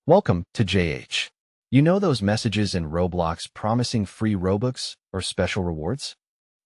Welcome to JH. You know those messages in Roblox promising free Robux or special rewards?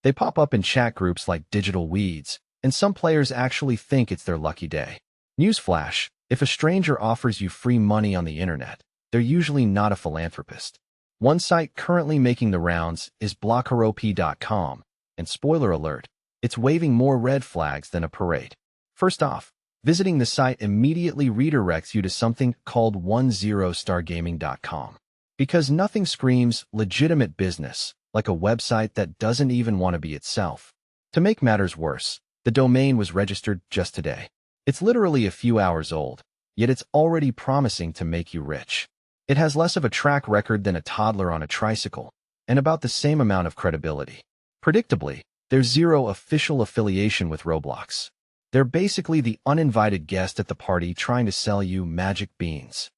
They pop up in chat groups like digital weeds, and some players actually think it's their lucky day. Newsflash, if a stranger offers you free money on the internet, they're usually not a philanthropist. One site currently making the rounds is blockerop.com, and spoiler alert, it's waving more red flags than a parade. First off, visiting the site immediately redirects you to something called 10stargaming.com. Because nothing screams legitimate business like a website that doesn't even want to be itself. To make matters worse, the domain was registered just today. It's literally a few hours old, yet it's already promising to make you rich. It has less of a track record than a toddler on a tricycle, and about the same amount of credibility. Predictably, there's zero official affiliation with Roblox. They're basically the uninvited guest at the party trying to sell you magic beans.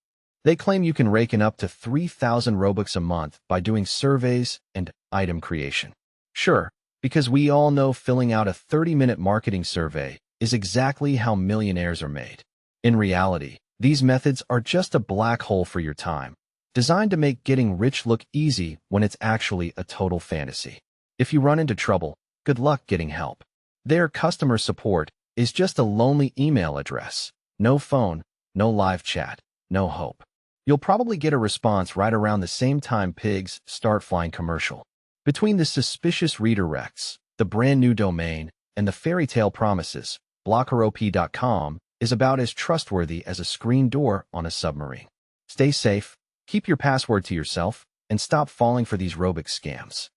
They claim you can rake in up to 3,000 Robux a month by doing surveys and item creation. Sure, because we all know filling out a 30-minute marketing survey is exactly how millionaires are made. In reality, these methods are just a black hole for your time, designed to make getting rich look easy when it's actually a total fantasy. If you run into trouble, good luck getting help. Their customer support is just a lonely email address. No phone, no live chat, no hope. You'll probably get a response right around the same time pigs start flying commercial. Between the suspicious redirects, the brand new domain, and the fairy tale promises, blockerop.com is about as trustworthy as a screen door on a submarine. Stay safe, keep your password to yourself, and stop falling for these Robux scams.